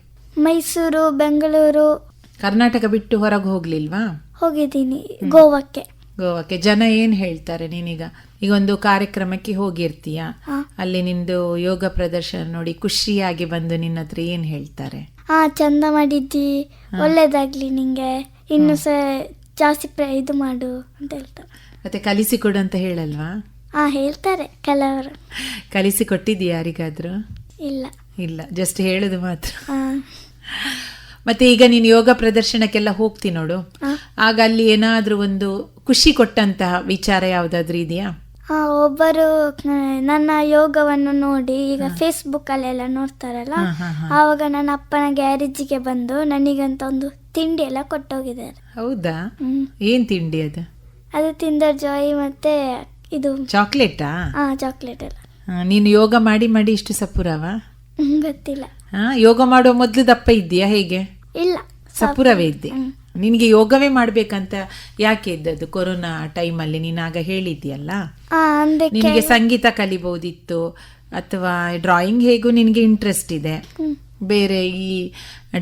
C: ಮೈಸೂರು, ಬೆಂಗಳೂರು.
B: ಕರ್ನಾಟಕ ಬಿಟ್ಟು ಹೊರಗೆ ಹೋಗ್ಲಿಲ್ವಾ?
C: ಹೋಗಿದ್ದೀನಿ ಗೋವಾಕ್ಕೆ.
B: ಜನ ಏನ್ ಹೇಳ್ತಾರೆ ನೀನೀಗ? ಈಗ ಒಂದು ಕಾರ್ಯಕ್ರಮಕ್ಕೆ ಹೋಗಿರ್ತೀಯ, ಅಲ್ಲಿ ನಿಂದು ಯೋಗ ಪ್ರದರ್ಶನ ನೋಡಿ ಖುಷಿಯಾಗಿ ಬಂದು ನಿನ್ನ ಹತ್ರ ಏನ್ ಹೇಳ್ತಾರೆ?
C: ಚಂದ ಮಾಡಿದ್ದಿ, ಒಳ್ಳೇದಾಗ್ಲಿ ನಿಂಗೆ, ಇನ್ನು ಜಾಸ್ತಿ ಇದು ಮಾಡು ಅಂತ ಹೇಳ್ತಾರೆ.
B: ಮತ್ತೆ ಕಲಿಸಿಕೊಡು ಅಂತ ಹೇಳಲ್ವಾ?
C: ಹೇಳ್ತಾರೆ ಕೆಲವರು.
B: ಕಲಿಸಿಕೊಟ್ಟಿದ್ಯಾ ಯಾರಿಗಾದ್ರೂ? ಇಲ್ಲ, ಜಸ್ಟ್ ಹೇಳುದು ಮಾತ್ರ. ಮತ್ತೆ ಈಗ ನೀನು ಯೋಗ ಪ್ರದರ್ಶನಕ್ಕೆಲ್ಲ ಹೋಗ್ತಿ ನೋಡು, ಆಗ ಅಲ್ಲಿ ಏನಾದ್ರೂ ಒಂದು ಖುಷಿ ಕೊಟ್ಟಂತಹ ವಿಚಾರ ಯಾವ್ದಾದ್ರು ಇದೆಯಾ?
C: ಒಬ್ಬರು ನನ್ನ ಯೋಗವನ್ನು ನೋಡಿ ಈಗ ಫೇಸ್ಬುಕ್ ಅಲ್ಲೆಲ್ಲ ನೋಡ್ತಾರಲ್ಲ, ಆವಾಗ ನನ್ನ ಅಪ್ಪನ ಗ್ಯಾರೇಜಿಗೆ ಬಂದು ನನಗಂತ ಒಂದು ತಿಂಡಿ ಎಲ್ಲ ಕೊಟ್ಟೋಗಿದ್ದಾರೆ.
B: ಹೌದಾ? ಏನ್ ತಿಂಡಿ ಅದು?
C: ಅದು ತಿಂದರ್ ಜಾಯ್ ಮತ್ತೆ ಇದು
B: ಚಾಕ್ಲೇಟಾ?
C: ಚಾಕ್ಲೇಟ್ ಎಲ್ಲ.
B: ನೀನು ಯೋಗ ಮಾಡಿ ಮಾಡಿ ಇಷ್ಟು ಸಪುರವ?
C: ಗೊತ್ತಿಲ್ಲ.
B: ಯೋಗ ಮಾಡುವ ಮೊದ್ಲು ದಪ್ಪ ಇದ್ದೀಯಾ ಹೇಗೆ?
C: ಇಲ್ಲ,
B: ಸಪುರವೇ ಇದ್ದೆ. ನಿನಗೆ ಯೋಗವೇ ಮಾಡ್ಬೇಕಂತ ಯಾಕೆ ಇದ್ದದ್ದು? ಕೊರೋನಾ ಟೈಮಲ್ಲಿ ನೀನಾಗ ಹೇಳಿದ್ಯಲ್ಲ, ನಿನಗೆ ಸಂಗೀತ ಕಲಿಬಹುದಿತ್ತು ಅಥವಾ ಡ್ರಾಯಿಂಗ್ ಹೇಗೂ ನಿನಗೆ ಇಂಟ್ರೆಸ್ಟ್ ಇದೆ, ಬೇರೆ ಈ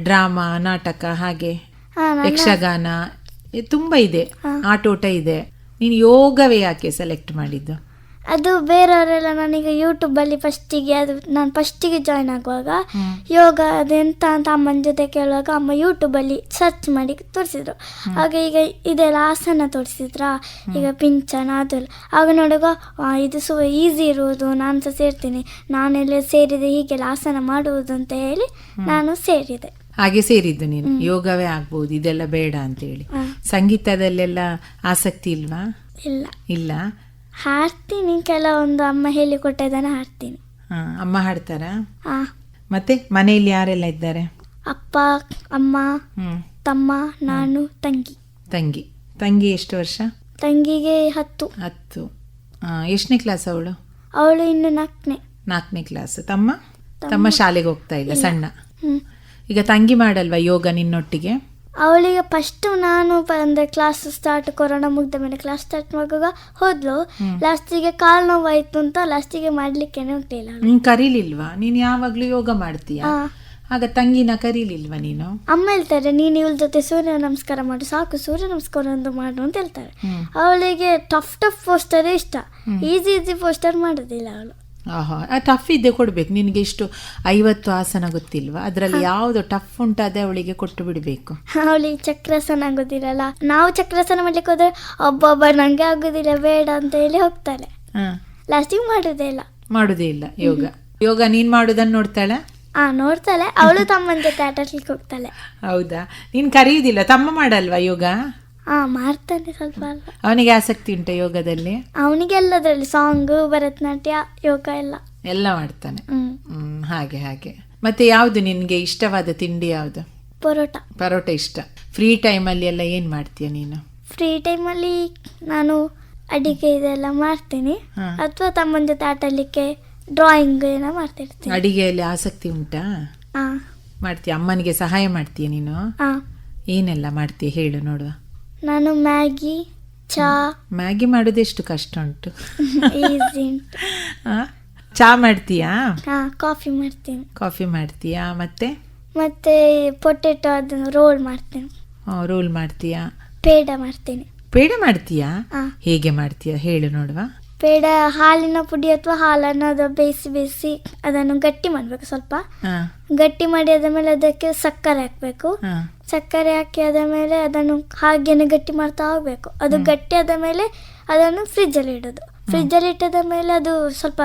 B: ಡ್ರಾಮಾ, ನಾಟಕ, ಹಾಗೆ ಯಕ್ಷಗಾನ ತುಂಬಾ ಇದೆ, ಆಟೋಟ ಇದೆ. ನೀನು ಯೋಗವೇ ಯಾಕೆ ಸೆಲೆಕ್ಟ್ ಮಾಡಿದ್ದು?
C: ಅದು ಬೇರೆಯವರೆಲ್ಲ ನನಗೆ ಯೂಟ್ಯೂಬಲ್ಲಿ ನಾನು ಫಸ್ಟಿಗೆ ಜಾಯ್ನ್ ಆಗುವಾಗ ಯೋಗ ಅದೆಂತ ಅಂತ ಅಮ್ಮನ ಜೊತೆ ಕೇಳುವಾಗ ಅಮ್ಮ ಯೂಟ್ಯೂಬಲ್ಲಿ ಸರ್ಚ್ ಮಾಡಿ ತೋರಿಸಿದ್ರು. ಹಾಗೆ ಈಗ ಇದೆಲ್ಲ ಆಸನ ತೋರಿಸಿದ್ರಾ, ಈಗ ಪಿಂಚನ ಅದೆಲ್ಲ. ಆಗ ನೋಡುವಾಗ ಇದು ಈಸಿ ಇರುವುದು, ನಾನು ಸಹ ಸೇರ್ತೀನಿ, ನಾನೆಲ್ಲ ಸೇರಿದೆ, ಹೀಗೆಲ್ಲ ಆಸನ ಮಾಡುವುದು ಅಂತ ಹೇಳಿ ನಾನು ಸೇರಿದೆ.
B: ಹಾಗೆ ಸೇರಿದ್ದು ನೀನು, ಯೋಗವೇ ಆಗ್ಬಹುದು ಇದೆಲ್ಲ ಬೇಡ ಅಂತ ಹೇಳಿ. ಸಂಗೀತದಲ್ಲೆಲ್ಲ ಆಸಕ್ತಿ ಇಲ್ವಾ? ಇಲ್ಲ.
C: ಹಾಡ್ತೀನಿ, ಕೆಲವೊಂದು ಅಮ್ಮ ಹೇಳಿಕೊಟ್ಟಿದ್ದಾನೆ ಹಾಡ್ತೀನಿ.
B: ಅಮ್ಮ ಹಾಡ್ತಾರ? ಮತ್ತೆ ಮನೆಯಲ್ಲಿ ಯಾರೆಲ್ಲ ಇದ್ದಾರೆ? ಅಪ್ಪ,
C: ಅಮ್ಮ, ತಮ್ಮ, ನಾನು,
B: ತಂಗಿ ಎಷ್ಟು ವರ್ಷ?
C: ತಂಗಿಗೆ 10.
B: ಎಷ್ಟನೇ ಕ್ಲಾಸ್ ಅವಳು?
C: ಅವಳು ಇನ್ನು 4ನೇ
B: ಕ್ಲಾಸ್. ತಮ್ಮ ಶಾಲೆಗೆ ಹೋಗ್ತಾ ಇಲ್ಲ, ಸಣ್ಣ. ಈಗ ತಂಗಿ ಮಾಡಲ್ವಾ ಯೋಗ ನಿನ್ನೊಟ್ಟಿಗೆ?
C: ಅವಳಿಗೆ ಫಸ್ಟ್ ನಾನು ಅಂದ್ರೆ ಕ್ಲಾಸ್ ಸ್ಟಾರ್ಟ್, ಕೊರೋನಾ ಮುಗ್ದ ಮೇಲೆ ಕ್ಲಾಸ್ ಸ್ಟಾರ್ಟ್ ಮಾಡುವಾಗ ಹೋದ್ಲು. ಲಾಸ್ಟಿಗೆ ಕಾಲು ನೋವಾಯ್ತು ಅಂತ ಲಾಸ್ಟಿಗೆ ಮಾಡ್ಲಿಕ್ಕೆ ಹೋಗ್ಲಿಲ್ಲ.
B: ಕರೀಲಿಲ್ವಾ? ನೀನು ಯಾವಾಗ್ಲೂ ಯೋಗ ಮಾಡ್ತೀಯ, ಆಗ ತಂಗಿನ ಕರೀಲಿಲ್ವಾ ನೀನು?
C: ಅಮ್ಮ ಹೇಳ್ತಾರೆ, ನೀನು ಇವಳ ಜೊತೆ ಸೂರ್ಯ ನಮಸ್ಕಾರ ಮಾಡು ಸಾಕು, ಸೂರ್ಯ ನಮಸ್ಕಾರ ಒಂದು ಮಾಡು ಅಂತ ಹೇಳ್ತಾರೆ. ಅವಳಿಗೆ ಟಫ್ ಪೋಸ್ಟರ್ ಇಷ್ಟ, ಈಸಿ ಪೋಸ್ಟರ್ ಮಾಡೋದಿಲ್ಲ ಅವಳು.
B: ಟಫ್ ಇದ್ದೆ ಕೊಡ್ಬೇಕು. ನಿನ್ಗೆ ಇಷ್ಟು 50 ಆಸನ ಗೊತ್ತಿಲ್ವಾ? ಅದ್ರಲ್ಲಿ ಯಾವ್ದು ಟಫ್ ಉಂಟಾದೆ ಅವಳಿಗೆ ಕೊಟ್ಟು ಬಿಡ್ಬೇಕು.
C: ಅವಳಿಗೆ ಚಕ್ರಾಸನ ಆಗೋದಿಲ್ಲಲ್ಲ, ನಾವು ಚಕ್ರಾಸನ ಮಾಡ್ಲಿಕ್ಕೆ ಹೋದ್ರೆ ಒಬ್ಬೊಬ್ಬ ನಂಗೆ ಆಗೋದಿಲ್ಲ ಬೇಡ ಅಂತ ಹೇಳಿ ಹೋಗ್ತಾಳೆ. ಲಾಸ್ಟಿಗೆ ಮಾಡುದೇ ಇಲ್ಲ ಯೋಗ ನೀನ್ ಮಾಡುದನ್ನ ನೋಡ್ತಾಳೆ? ನೋಡ್ತಾಳೆ. ಅವಳು ತಮ್ಮನ ಜೊತೆ ಆಟಾಡ್ಲಿಕ್ಕೆ ಹೋಗ್ತಾಳೆ.
B: ಹೌದಾ? ನೀನ್ ಕರೆಯುದಿಲ್ಲ? ತಮ್ಮ ಮಾಡಲ್ವಾ ಯೋಗ?
C: ಮಾಡ್ತಾನೆ ಸ್ವಲ್ಪ.
B: ಅವನಿಗೆ ಆಸಕ್ತಿ ಉಂಟಾ ಯೋಗದಲ್ಲಿ?
C: ಅವನಿಗೆ ಎಲ್ಲದ್ರಲ್ಲಿ ಸಾಂಗ್, ಭರತನಾಟ್ಯ, ಯೋಗ ಎಲ್ಲ
B: ಮಾಡ್ತಾನೆ. ಹಾಗೆ. ಮತ್ತೆ ಯಾವ್ದು ನಿನ್ಗೆ ಇಷ್ಟವಾದ ತಿಂಡಿ ಯಾವ್ದು? ಪರೋಟ ಇಷ್ಟ. ಫ್ರೀ ಟೈಮ್ ಅಲ್ಲಿ ಎಲ್ಲ ಏನ್ ಮಾಡ್ತೀಯ ನೀನು?
C: ಫ್ರೀ ಟೈಮ್ ಅಲ್ಲಿ ನಾನು ಅಡಿಗೆ ಇದೆಲ್ಲ ಮಾಡ್ತೀನಿ, ಅಥವಾ ತಮ್ಮನ ಜೊತೆ ಆಟಾಡ್ಲಿಕ್ಕೆ, ಡ್ರಾಯಿಂಗ್ ಏನೋ ಮಾಡ್ತಿರ್ತೀನಿ.
B: ಅಡಿಗೆಯಲ್ಲಿ ಆಸಕ್ತಿ ಉಂಟಾ? ಮಾಡ್ತೀಯ? ಅಮ್ಮನಿಗೆ ಸಹಾಯ ಮಾಡ್ತೀಯ ನೀನು? ಏನೆಲ್ಲ ಮಾಡ್ತೀಯ ಹೇಳು ನೋಡುವ.
C: ನಾನು ಮ್ಯಾಗಿ,
B: ಮ್ಯಾಗಿ ಮಾಡೋದು ಎಷ್ಟು ಕಷ್ಟ ಉಂಟು?
C: ಈಸಿ ಉಂಟು.
B: ಚಾ ಮಾಡ್ತೀಯಾ?
C: ಕಾಫಿ ಮಾಡ್ತೀನಿ.
B: ಕಾಫಿ ಮಾಡ್ತೀಯಾ? ಮತ್ತೆ
C: ಮತ್ತೆ ಪೊಟೆಟೊ ಅದನ್ನು ರೋಲ್ ಮಾಡ್ತೀನಿ.
B: ರೋಲ್ ಮಾಡ್ತೀಯಾ?
C: ಪೇಡ ಮಾಡ್ತೀನಿ.
B: ಪೇಡ ಮಾಡ್ತೀಯಾ?
C: ಹಾ.
B: ಹೇಗೆ ಮಾಡ್ತೀಯಾ ಹೇಳು ನೋಡುವ.
C: ಪೇಡ ಹಾಲಿನ ಪುಡಿ ಅಥವಾ ಹಾಲನ್ನು ಅದು ಬೇಯಿಸಿ ಅದನ್ನು ಗಟ್ಟಿ ಮಾಡಬೇಕು. ಸ್ವಲ್ಪ
B: ಹಾ.
C: ಗಟ್ಟಿ ಮಾಡಿ ಆದ ಮೇಲೆ ಅದಕ್ಕೆ ಸಕ್ಕರೆ ಹಾಕಬೇಕು.
B: ಹಾ.
C: ಸಕ್ಕರೆ ಹಾಕಿ ಆದ ಮೇಲೆ ಅದನ್ನು ಹಾಗೇನೆ ಗಟ್ಟಿ ಮಾಡ್ತಾ ಹೋಗ್ಬೇಕು. ಅದು ಗಟ್ಟಿ ಆದ ಮೇಲೆ ಅದನ್ನು ಫ್ರಿಜ್ಜಲ್ಲಿ ಇಡೋದು. ಫ್ರಿಜ್ಜಲ್ಲಿ ಇಟ್ಟದ ಮೇಲೆ ಅದು ಸ್ವಲ್ಪ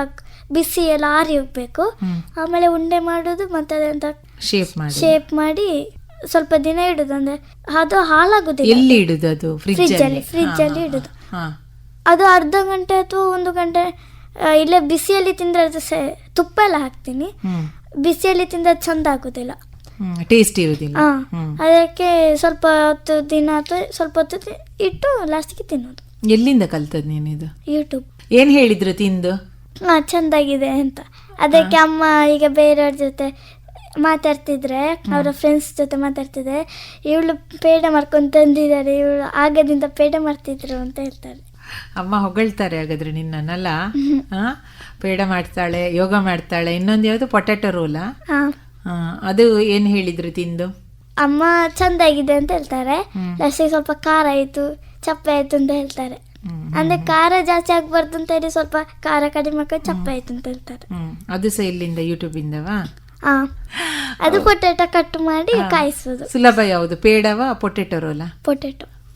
C: ಬಿಸಿ ಎಲ್ಲ ಆರಿ ಹೋಗ್ಬೇಕು. ಆಮೇಲೆ ಉಂಡೆ ಮಾಡೋದು ಮತ್ತೆ ಅದಂತ ಶೇಪ್ ಮಾಡಿ ಸ್ವಲ್ಪ ದಿನ ಇಡುದು. ಅಂದ್ರೆ ಅದು ಹಾಳಾಗುದಿಲ್ಲ.
B: ಎಲ್ಲಿ ಇಡುದು ಅದು?
C: ಫ್ರಿಜ್ಜಲ್ಲಿ ಇಡುದು. ಅದು ಅರ್ಧ ಗಂಟೆ ಅಥವಾ 1 ಗಂಟೆ ಇಲ್ಲೇ ಬಿಸಿಯಲ್ಲಿ ತಿಂದ್ರೆ ಅದು ತುಪ್ಪ ಎಲ್ಲ ಹಾಕ್ತೀನಿ. ಬಿಸಿಯಲ್ಲಿ ತಿಂದ್ರೆ ಚಂದ ಆಗುದಿಲ್ಲ,
B: ಟೇಸ್ಟ್ ಇರುವುದಿಲ್ಲ.
C: ಅದಕ್ಕೆ ಸ್ವಲ್ಪ ಹೊತ್ತು ದಿನ ಅಥವಾ ಸ್ವಲ್ಪ ಹೊತ್ತು ಇಟ್ಟು ಲಾಸ್ಟಿಗೆ ತಿನ್ನೋದು.
B: ಎಲ್ಲಿಂದ ಕಲ್ತದ್ ನೀನಿದು?
C: ಯೂಟ್ಯೂಬ್.
B: ಏನ್ ಹೇಳಿದ್ರು ತಿಂದು?
C: ಚಂದಾಗಿದೆ ಅಂತ. ಅದಕ್ಕೆ ಅಮ್ಮ ಈಗ ಬೇರೆಯವ್ರ ಜೊತೆ ಮಾತಾಡ್ತಿದ್ರೆ, ಅವರ ಫ್ರೆಂಡ್ಸ್ ಜೊತೆ ಮಾತಾಡ್ತಿದ್ರೆ, ಇವಳು ಪೇಡ ಮಾಡ್ಕೊಂಡು ತಂದಿದ್ದಾರೆ, ಇವಳು ಆಗದಿಂದ ಪೇಡ ಮಾಡ್ತಿದ್ರು ಅಂತ ಹೇಳ್ತಾರೆ.
B: ಅಮ್ಮ ಹೊಗಳ್ತಾರೆ ಹಾಗಾದ್ರೆ ನಿನ್ನನ್ನಲ್ಲ? ಪೇಡ ಮಾಡ್ತಾಳೆ, ಯೋಗ ಮಾಡ್ತಾಳೆ. ಇನ್ನೊಂದು ಯಾವುದು? ಪೊಟ್ಯಾಟೊ ರೋಲಾ? ಅದು ಏನ್ ಹೇಳಿದ್ರು ತಿಂದು?
C: ಅಮ್ಮ ಚಂದಾಗಿದೆ ಅಂತ ಹೇಳ್ತಾರೆ. ಲಾಸ್ಟಿಗೆ ಸ್ವಲ್ಪ ಖಾರ ಆಯ್ತು, ಚಪ್ಪೆ ಆಯ್ತು ಅಂತ ಹೇಳ್ತಾರೆ. ಅಂದ್ರೆ ಖಾರ ಜಾಸ್ತಿ ಆಗ್ಬಾರ್ದು ಅಂತ ಹೇಳಿ ಸ್ವಲ್ಪ ಖಾರ ಕಡಿಮೆ ಚಪ್ಪೆ ಆಯ್ತು ಅಂತ ಹೇಳ್ತಾರೆ.
B: ಅದು ಸಹ ಇಲ್ಲಿಂದ ಯೂಟ್ಯೂಬ್ ಇಂದವಾ?
C: ಅದು ಪೊಟೆಟೊ ಕಟ್ ಮಾಡಿ ಕಾಯಿಸುವುದು.
B: ಸುಲಭ ಯಾವುದು, ಪೇಡವಾ ಪೊಟೆಟೊ ರೋಲಾ?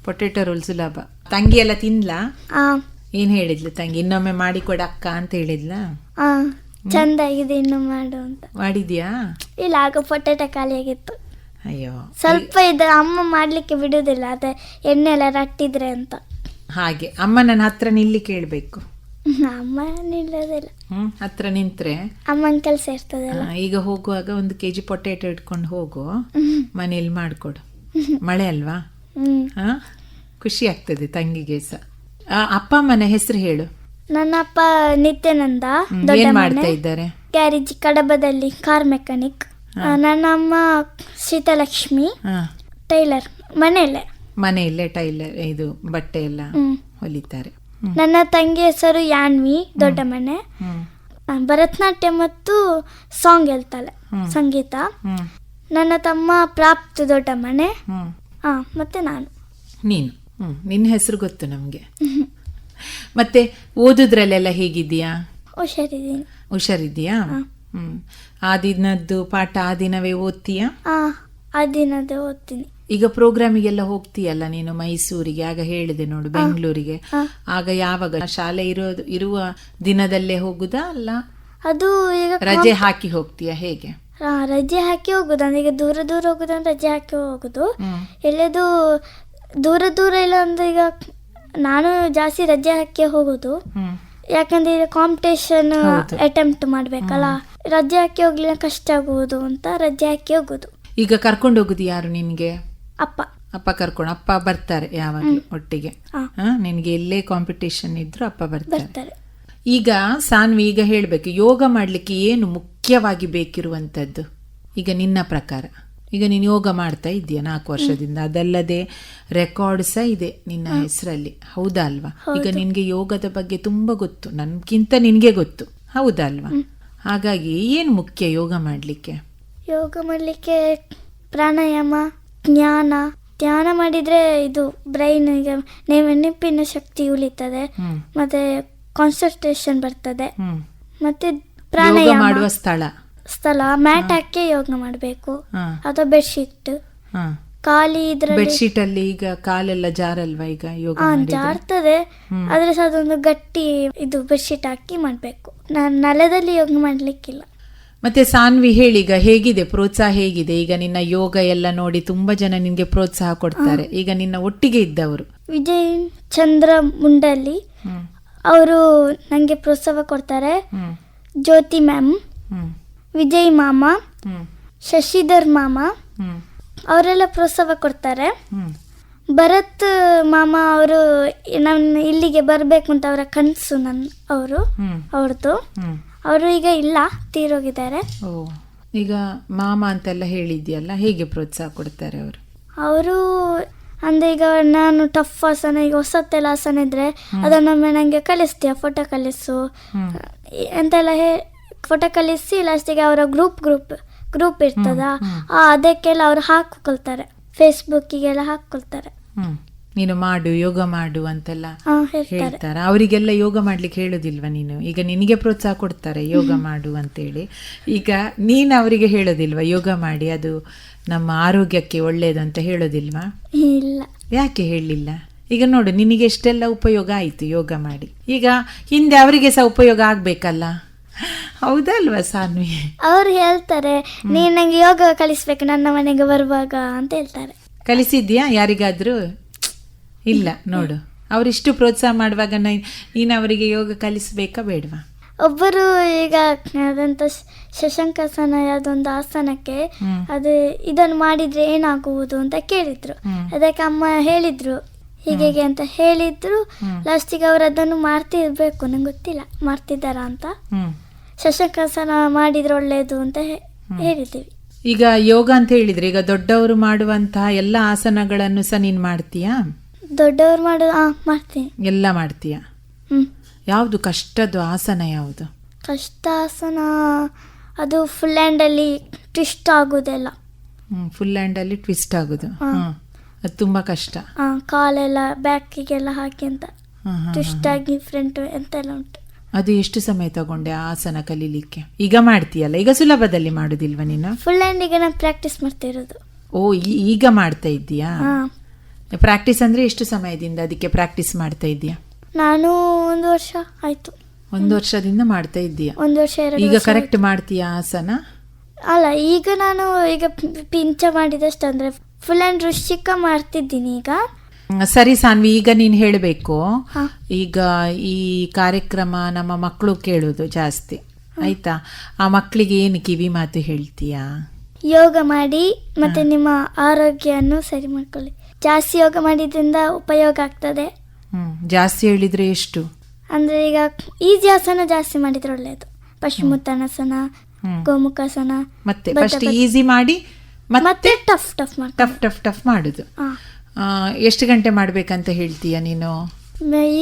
B: ಪೊಟೆಟೊ ರೋಲ್ ಸುಲಭ. ತಂಗಿ ಎಲ್ಲ ತಿನ್ಲಾ? ಏನ್ ಹೇಳಿದ್ಲು ತಂಗಿ? ಇನ್ನೊಮ್ಮೆ ಮಾಡಿಕೊಡ ಅಕ್ಕ ಅಂತ ಹೇಳಿದ್ಲಾ?
C: ಚಂದಾಗಿದೆ ಇನ್ನು ಮಾಡು ಅಂತ.
B: ಮಾಡಿದ್ಯಾ? ಇಲ್ಲ,
C: ಆಗ ಪೊಟೆಟೊ ಖಾಲಿ ಆಗಿತ್ತು.
B: ಅಯ್ಯೋ,
C: ಸ್ವಲ್ಪ ಇದೆ, ಅಮ್ಮ ಮಾಡ್ಲಿಕ್ಕೆ ಬಿಡುದಿಲ್ಲ, ಅದೇ ಎಣ್ಣೆ ಎಲ್ಲ ರಟ್ಟಿದ್ರೆ ಅಂತ.
B: ಹಾಗೆ ಅಮ್ಮ ನನ್ನ ಹತ್ರ ನಿಲ್ಲಿ ಕೇಳ್ಬೇಕು.
C: ಅಮ್ಮ ನಿಲ್ಲೋದಿಲ್ಲ.
B: ಹತ್ರ ನಿಂತ್ರೆ
C: ಅಮ್ಮನ ಕೆಲಸ ಇರ್ತದಲ್ಲ.
B: ಈಗ ಹೋಗುವಾಗ 1 kg ಪೊಟೆಟೊ ಇಟ್ಕೊಂಡು ಹೋಗು, ಮನೇಲಿ ಮಾಡ್ಕೊಡು. ಮಳೆ ಅಲ್ವಾ? ಖುಷಿ ಆಗ್ತದೆ ತಂಗಿಗೆ ಸಹ. ಅಪ್ಪ ಅಮ್ಮನ ಹೆಸರು ಹೇಳು.
C: ನನ್ನ ಅಪ್ಪ ನಿತ್ಯಾನಂದ,
B: ಏನ್ ಮಾಡ್ತಾ ಇದ್ದಾರೆ?
C: ಗ್ಯಾರೇಜ್ ಕಡಬದಲ್ಲಿ ಕಾರ್ ಮೆಕ್ಯಾನಿಕ್. ನನ್ನ ಅಮ್ಮ ಶೀತಲಕ್ಷ್ಮಿ, ಟೈಲರ್, ಮನೆಯಲ್ಲೇ ಟೈಲರ್, ಇದು ಬಟ್ಟೆ ಎಲ್ಲ ಹೊಲಿತಾರೆ. ನನ್ನ ತಂಗಿ ಹೆಸರು ಯಾನ್ವಿ, ದೊಡ್ಡ ಮನೆ, ಭರತನಾಟ್ಯ ಮತ್ತು ಸಾಂಗ್ ಹೇಳ್ತಾಳೆ, ಸಂಗೀತ. ನನ್ನ ತಮ್ಮ ಪ್ರಾಪ್ತ, ದೊಡ್ಡ ಮನೆ. ಮತ್ತೆ ನೀನು.
B: ನಿನ್ನ ಹೆಸರು ಗೊತ್ತು ನಮ್ಗೆ. ಮತ್ತೆ ಓದುದ್ರಲ್ಲೆಲ್ಲ ಹೇಗಿದ್ದೀಯಾ? ಹುಷಾರಿದ್ದೀಯಾ? ಆ ದಿನದ್ದು ಪಾಠ ಆ ದಿನವೇ ಓದ್ತೀಯಾ?
C: ಆ ದಿನದೇ ಓದ್ತೀನಿ.
B: ಈಗ ಪ್ರೋಗ್ರಾಮಿಗೆಲ್ಲ ಹೋಗ್ತೀಯಲ್ಲ ನೀನು ಮೈಸೂರಿಗೆ, ಆಗ ಹೇಳಿದೆ ನೋಡು, ಬೆಂಗಳೂರಿಗೆ. ಆಗ ಯಾವಾಗ ಶಾಲೆ ಇರುವ ದಿನದಲ್ಲೇ ಹೋಗುದಾ ಅಲ್ಲ
C: ಅದು ಈಗ
B: ರಜೆ ಹಾಕಿ ಹೋಗ್ತೀಯಾ? ಹೇಗೆ?
C: ರಜೆ ಹಾಕಿ ಹೋಗುದು. ಅಂದ್ರೆ ಈಗ ದೂರ ಹೋಗುದಂದ್ರೆ ರಜೆ ಹಾಕಿ ಹೋಗುದು. ಎಲ್ಲದು ದೂರ ಇಲ್ಲ ಅಂದ್ರೆ ಈಗ ನಾನು ಜಾಸ್ತಿ ರಜೆ ಹಾಕಿ ಹೋಗುದು. ಯಾಕಂದ್ರೆ ಈಗ ಕಾಂಪಿಟೇಷನ್ ಅಟೆಂಪ್ಟ್ ಮಾಡ್ಬೇಕಲ್ಲ, ರಜೆ ಹಾಕಿ ಹೋಗ್ಲಿಲ್ಲ ಕಷ್ಟ ಆಗುವುದು ಅಂತ ರಜೆ ಹಾಕಿ ಹೋಗುದು.
B: ಈಗ ಕರ್ಕೊಂಡು ಹೋಗುದು ಯಾರು ನಿನ್ಗೆ?
C: ಅಪ್ಪ
B: ಕರ್ಕೊಂಡು. ಅಪ್ಪ ಬರ್ತಾರೆ ಯಾವಾಗ್ಲೂ ಒಟ್ಟಿಗೆ? ನಿನ್ಗೆ ಎಲ್ಲೇ ಕಾಂಪಿಟೇಷನ್ ಇದ್ರು ಅಪ್ಪ ಬರ್ತಾರೆ. ಈಗ ಸಾನ್ವಿ, ಈಗ ಹೇಳ್ಬೇಕು, ಯೋಗ ಮಾಡ್ಲಿಕ್ಕೆ ಏನು ಮುಖ್ಯವಾಗಿ ಬೇಕಿರುವಂತದ್ದು ಈಗ ನಿನ್ನ ಪ್ರಕಾರ? ಈಗ ನೀನು ಯೋಗ ಮಾಡ್ತಾ ಇದೀಯ 4 ವರ್ಷದಿಂದ, ಅದಲ್ಲದೆ ರೆಕಾರ್ಡ್ ಸಹ ಇದೆ ನಿನ್ನ ಹೆಸರಲ್ಲಿ, ಹೌದಾ ಅಲ್ವಾ? ಈಗ ನಿನ್ಗೆ ಯೋಗದ ಬಗ್ಗೆ ತುಂಬಾ ಗೊತ್ತು, ನನ್ಗಿಂತ ನಿನ್ಗೆ ಗೊತ್ತು, ಹೌದಾ ಅಲ್ವಾ? ಹಾಗಾಗಿ ಏನು ಮುಖ್ಯ ಯೋಗ ಮಾಡ್ಲಿಕ್ಕೆ?
C: ಪ್ರಾಣಾಯಾಮ, ಧ್ಯಾನ ಮಾಡಿದ್ರೆ ಇದು ಬ್ರೈನ್ ಈಗ ನೆನಪಿನ ಶಕ್ತಿ ಉಳಿತದೆ, ಮತ್ತೆ ಕಾನ್ಸಂಟ್ರೇಷನ್ ಬರ್ತದೆ. ಮತ್ತೆ ಪ್ರಾಣಾಯಾಮ
B: ಮಾಡುವ ಸ್ಥಳ
C: ಮ್ಯಾಟ್ ಹಾಕಿ ಯೋಗ ಮಾಡಬೇಕು, ಅಥವಾ ಬೆಡ್ಶೀಟ್ ಖಾಲಿ ಇದ್ರೆ.
B: ಬೆಡ್ಶೀಟ್ ಅಲ್ಲಿ ಈಗ ಕಾಲೆಲ್ಲ ಜಾರಲ್ವಾ? ಈಗ ಯೋಗ
C: ಜಾರ್ತದೆ, ಆದ್ರೆ ಸಹ ಅದೊಂದು ಗಟ್ಟಿ ಇದು ಬೆಡ್ಶೀಟ್ ಹಾಕಿ ಮಾಡ್ಬೇಕು. ನಾನು ನೆಲದಲ್ಲಿ ಯೋಗ ಮಾಡ್ಲಿಕ್ಕಿಲ್ಲ.
B: ಮತ್ತೆ ಸಾನ್ವಿ ಹೇಳಿ, ಈಗ ಹೇಗಿದೆ ಪ್ರೋತ್ಸಾಹ ಹೇಗಿದೆ? ಈಗ ನಿನ್ನ ಯೋಗ ಎಲ್ಲ ನೋಡಿ ತುಂಬಾ ಜನ ನಿನ್ಗೆ ಪ್ರೋತ್ಸಾಹ ಕೊಡ್ತಾರೆ. ಈಗ ನಿನ್ನ ಒಟ್ಟಿಗೆ ಇದ್ದವರು
C: ವಿಜಯ್ ಚಂದ್ರ ಮುಂಡಲ್ಲಿ ಅವರು ನಂಗೆ ಪ್ರೋತ್ಸಾಹ ಕೊಡ್ತಾರೆ. ಜ್ಯೋತಿ ಮ್ಯಾಮ್, ವಿಜಯ್ ಮಾಮ, ಶಶಿಧರ್ ಮಾಮ ಅವರೆಲ್ಲ ಪ್ರೋತ್ಸಾಹ ಕೊಡ್ತಾರೆ. ಭರತ್ ಮಾಮ ಅವರು ನನ್ನ ಇಲ್ಲಿಗೆ ಬರ್ಬೇಕು ಅಂತ ಅವರ ಕನಸು, ಅವ್ರದ್ದು. ಅವರು ಈಗ ಇಲ್ಲ, ತೀರೋಗಿದ್ದಾರೆ.
B: ಈಗ ಮಾಮ ಅಂತೆಲ್ಲ ಹೇಳಿದ್ಯಲ್ಲ, ಹೇಗೆ ಪ್ರೋತ್ಸಾಹ ಕೊಡ್ತಾರೆ ಅವರು?
C: ಅಂದ್ರೆ ಈಗ ನಾನು ಟಫ್ ಆಸನ, ಈಗ ಹೊಸತ್ತೆಲ್ಲ ಆಸನ ಇದ್ರೆ ಅದನ್ನೊಮ್ಮೆ ನಂಗೆ ಕಲಿಸ್ತೀಯ, ಫೋಟೋ ಕಲಿಸು ಅಂತೆಲ್ಲ ಫೋಟೋ ಕಲಿಸಿ ಲಾಸ್ಟಿಗೆ ಅವರ ಗ್ರೂಪ್ ಗ್ರೂಪ್ ಇರ್ತದ ಅದಕ್ಕೆಲ್ಲ ಅವ್ರು ಹಾಕೊಳ್ತಾರೆ, ಫೇಸ್ಬುಕ್ಕಿಗೆಲ್ಲ ಹಾಕೊಳ್ತಾರೆ.
B: ನೀನು ಮಾಡು, ಯೋಗ ಮಾಡು ಅಂತೆಲ್ಲ
C: ಹೇಳ್ತಾರೆ.
B: ಹೇಳ್ತಾರ. ಅವರಿಗೆಲ್ಲ ಯೋಗ ಮಾಡ್ಲಿಕ್ಕೆ ಹೇಳೋದಿಲ್ವಾ ನೀನು? ಈಗ ನಿನಗೆ ಪ್ರೋತ್ಸಾಹ ಕೊಡ್ತಾರೆ ಯೋಗ ಮಾಡು ಅಂತೇಳಿ, ಈಗ ನೀನು ಅವರಿಗೆ ಹೇಳೋದಿಲ್ವಾ ಯೋಗ ಮಾಡಿ ಅದು ನಮ್ಮ ಆರೋಗ್ಯಕ್ಕೆ ಒಳ್ಳೇದು ಅಂತ ಹೇಳೋದಿಲ್ವಾ?
C: ಇಲ್ಲ.
B: ಯಾಕೆ ಹೇಳಲಿಲ್ಲ? ಈಗ ನೋಡು, ನಿನಗೆ ಎಷ್ಟೆಲ್ಲ ಉಪಯೋಗ ಆಯಿತು ಯೋಗ ಮಾಡಿ. ಈಗ ಹಿಂದೆ ಅವರಿಗೆ ಸಹ ಉಪಯೋಗ ಆಗಬೇಕಲ್ಲ, ಹೌದಲ್ವಾ ಸಾನ್ವಿ?
C: ಅವ್ರು ಹೇಳ್ತಾರೆ, ನೀನು ನಂಗೆ ಯೋಗ ಕಲಿಸ್ಬೇಕು ನನ್ನ ಮನೆಗೆ ಬರುವಾಗ ಅಂತ ಹೇಳ್ತಾರೆ.
B: ಕಲಿಸಿದ್ಯಾ ಯಾರಿಗಾದ್ರೂ? ಇಲ್ಲ. ನೋಡು, ಅವರಿಷ್ಟು ಪ್ರೋತ್ಸಾಹ ಮಾಡುವಾಗ ನೀನು ಅವರಿಗೆ ಯೋಗ ಕಲಿಸ್ಬೇಕಾ ಬೇಡವಾ?
C: ಒಬ್ಬರು ಈಗ ಅದಂತ ಶಶಾಂಕಾಸನ ಯಾವುದೊಂದು ಆಸನಕ್ಕೆ ಅದು ಇದನ್ನು ಮಾಡಿದ್ರೆ ಏನಾಗುವುದು ಅಂತ ಕೇಳಿದ್ರು. ಅದಕ್ಕೆ ಅಮ್ಮ ಹೇಳಿದ್ರು ಹೀಗೆ ಅಂತ ಹೇಳಿದ್ರು. ಲಾಸ್ಟಿಗೆ ಅವರು ಅದನ್ನು ಮಾಡ್ತಿರ್ಬೇಕು, ನಂಗೆ ಗೊತ್ತಿಲ್ಲ ಮಾಡ್ತಿದ್ದಾರ ಅಂತ. ಶಶಾಂಕಾಸನ ಮಾಡಿದ್ರೆ ಒಳ್ಳೇದು ಅಂತ ಹೇಳಿದ್ದೀವಿ.
B: ಈಗ ಯೋಗ ಅಂತ ಹೇಳಿದ್ರೆ ಈಗ ದೊಡ್ಡವರು ಮಾಡುವಂತಹ ಎಲ್ಲ ಆಸನಗಳನ್ನು ಸಹ ನೀನು ಮಾಡ್ತೀಯಾ?
C: ದೊಡ್ಡವರು ಮಾಡೋದು ಮಾಡ್ತೀನಿ. ಎಲ್ಲ
B: ಮಾಡ್ತೀಯಾ? ಯಾವುದು ಕಷ್ಟದ ಆಸನ? ಯಾವುದು
C: ಕಷ್ಟ ಆಸನ? ಅದು ಫುಲ್ ಹ್ಯಾಂಡಲ್ಲಿ ಟ್ವಿಸ್ಟ್ ಆಗೋದೆಲ್ಲ.
B: ಫುಲ್ ಹ್ಯಾಂಡಲ್ಲಿ ಟ್ವಿಸ್ಟ್ ಆಗೋದು, ಅದು ತುಂಬಾ ಕಷ್ಟ.
C: ಕಾಲೆಲ್ಲ ಬ್ಯಾಕಿಗೆಲ್ಲ ಹಾಕಿ ಅಂತ ಟ್ವಿಸ್ಟ್ ಆಗಿ ಫ್ರಂಟ್ ಎಂತೆಲ್ಲ ಉಂಟು.
B: ಅದು ಎಷ್ಟು ಸಮಯ ತಗೊಂಡೆ ಆ ಆಸನ ಕಲೀಲಿಕ್ಕೆ? ಈಗ ಮಾಡ್ತೀಯಲ್ಲ, ಈಗ ಸುಲಭದಲ್ಲಿ ಮಾಡುದಿಲ್ವಾ ನೀನು?
C: ಫುಲ್ ಹ್ಯಾಂಡಿಗೆ ನಾನು ಪ್ರಾಕ್ಟೀಸ್ ಮಾಡ್ತಾ ಇರೋದು.
B: ಓ, ಈಗ ಮಾಡ್ತಾ ಇದ್ದೀಯಾ? ಪ್ರಾಕ್ಟೀಸ್ ಅಂದ್ರೆ ಎಷ್ಟು ಸಮಯದಿಂದ ಅದಕ್ಕೆ ಪ್ರಾಕ್ಟೀಸ್ ಮಾಡ್ತಾ ಇದ್ದೀಯಾ?
C: ನಾನು 1 ವರ್ಷ ಆಯ್ತು.
B: 1 ವರ್ಷದಿಂದ ಮಾಡ್ತಾ ಇದ್ದೀಯಾ?
C: 1 ವರ್ಷ 2 ವರ್ಷ.
B: ಈಗ ಕರೆಕ್ಟ್ ಮಾಡ್ತೀಯಾ ಆಸನ?
C: ಅಲ್ಲ, ಈಗ ನಾನು ಈಗ ಪಿಂಚ ಮಾಡಿದಷ್ಟು ಅಂದ್ರೆ ಫುಲ್ ಹ್ಯಾಂಡ್ ಋಷಿಕ ಮಾಡ್ತಿದ್ದೀನಿ ಈಗ.
B: ಸರಿ ಸಾನ್ವಿ, ಈಗ ನೀನು ಹೇಳಬೇಕು. ಈಗ ಈ ಕಾರ್ಯಕ್ರಮ ನಮ್ಮ ಮಕ್ಕಳು ಕೇಳೋದು ಜಾಸ್ತಿ, ಆಯ್ತಾ? ಆ ಮಕ್ಕಳಿಗೆ ಏನು ಕಿವಿ ಮಾತು ಹೇಳ್ತೀಯಾ?
C: ಯೋಗ ಮಾಡಿ ಮತ್ತೆ ನಿಮ್ಮ ಆರೋಗ್ಯವನ್ನು ಸರಿ ಮಾಡ್ಕೊಳ್ಳಿ. ಜಾಸ್ತಿ ಯೋಗ ಮಾಡಿದ್ರಿಂದ ಉಪಯೋಗ ಆಗ್ತದೆ.
B: ಜಾಸ್ತಿ ಹೇಳಿದ್ರೆ ಎಷ್ಟು?
C: ಅಂದ್ರೆ ಈಗ ಈಜಿ ಆಸನ ಜಾಸ್ತಿ ಮಾಡಿದ್ರೆ ಒಳ್ಳೆಯದು. ಪಶ್ಚಿಮೋತ್ತಾನಾಸನ, ಗೋಮುಖಾಸನ.
B: ಮತ್ತೆ ಫಸ್ಟ್ ಈಸಿ ಮಾಡಿ
C: ಮತ್ತೆ ಟಫ್
B: ಟಫ್ ಮಾಡುದು. ಎಷ್ಟು ಗಂಟೆ ಮಾಡ್ಬೇಕಂತ ಹೇಳ್ತೀಯ ನೀನು?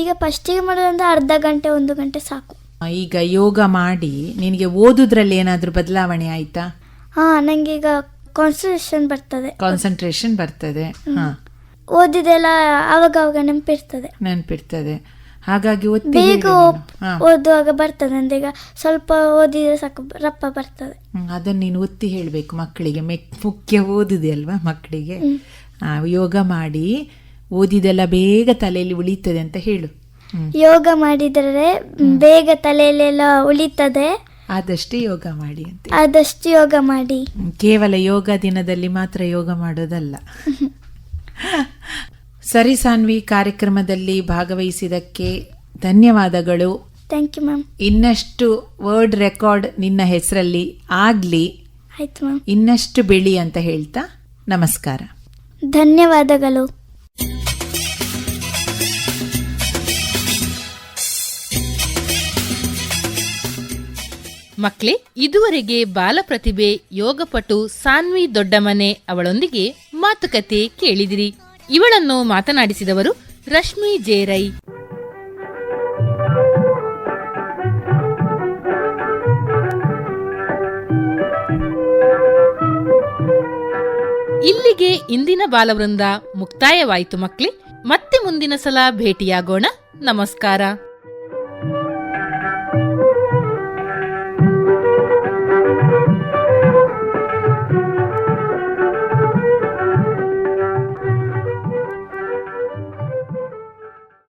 C: ಈಗ ಫಸ್ಟಿಗೆ ಮಾಡೋದಂದ್ರೆ ಅರ್ಧ ಗಂಟೆ 1 ಗಂಟೆ ಸಾಕು.
B: ಈಗ ಯೋಗ ಮಾಡಿ ನಿನಗೆ ಓದುದ್ರಲ್ಲಿ ಏನಾದ್ರೂ ಬದಲಾವಣೆ ಆಯ್ತಾ?
C: ನಂಗೆ ಈಗ ಕಾನ್ಸಂಟ್ರೇಷನ್ ಬರ್ತದೆ. ಓದಿದೆಲ್ಲ ಅವಾಗ ನೆನಪಿರ್ತದೆ.
B: ಹಾಗಾಗಿ
C: ಬೇಗ ಓದುವಾಗ ಬರ್ತದೆ. ಅಂದ್ರೆ ಈಗ ಸ್ವಲ್ಪ ಓದಿದ್ರೆ ಸಾಕು, ರಪ್ಪ ಬರ್ತದೆ.
B: ಅದನ್ನ ನೀನು ಒತ್ತಿ ಹೇಳ್ಬೇಕು ಮಕ್ಕಳಿಗೆ. ಮುಖ್ಯ ಓದುದೆ ಅಲ್ವಾ ಮಕ್ಕಳಿಗೆ. ಯೋಗ ಮಾಡಿ ಓದಿದೆಲ್ಲ ಬೇಗ ತಲೆಯಲ್ಲಿ ಉಳಿತದೆ ಅಂತ ಹೇಳು.
C: ಯೋಗ ಮಾಡಿದರೆ ಬೇಗ ತಲೆಯಲ್ಲೆಲ್ಲ ಉಳಿತದೆ.
B: ಆದಷ್ಟು ಯೋಗ ಮಾಡಿ ಅಂತ.
C: ಆದಷ್ಟು ಯೋಗ ಮಾಡಿ.
B: ಕೇವಲ ಯೋಗ ದಿನದಲ್ಲಿ ಮಾತ್ರ ಯೋಗ ಮಾಡೋದಲ್ಲ. ಸರಿ ಸಾನ್ವಿ, ಕಾರ್ಯಕ್ರಮದಲ್ಲಿ ಭಾಗವಹಿಸಿದಕ್ಕೆ ಧನ್ಯವಾದಗಳು.
C: Thank you ma'am.
B: ಇನ್ನಷ್ಟು ವರ್ಡ್ ರೆಕಾರ್ಡ್ ನಿನ್ನ ಹೆಸರಲ್ಲಿ ಆಗ್ಲಿ,
C: ಆಯ್ತು ಮ್ಯಾಮ್.
B: ಇನ್ನಷ್ಟು ಬೆಳಿ ಅಂತ ಹೇಳ್ತಾ ನಮಸ್ಕಾರ.
C: ಧನ್ಯವಾದಗಳು.
A: ಮಕ್ಕಳೇ, ಇದುವರೆಗೆ ಬಾಲಪ್ರತಿಭೆ ಯೋಗಪಟು ಸಾನ್ವಿ ದೊಡ್ಡಮನೆ ಅವಳೊಂದಿಗೆ ಮಾತುಕತೆ ಕೇಳಿದಿರಿ. ಇವಳನ್ನು ಮಾತನಾಡಿಸಿದವರು ರಶ್ಮಿ ಜೇರೈ. ಇಲ್ಲಿಗೆ ಇಂದಿನ ಬಾಲವೃಂದ ಮುಕ್ತಾಯವಾಯಿತು ಮಕ್ಕಳೇ. ಮತ್ತೆ ಮುಂದಿನ ಸಲ ಭೇಟಿಯಾಗೋಣ. ನಮಸ್ಕಾರ.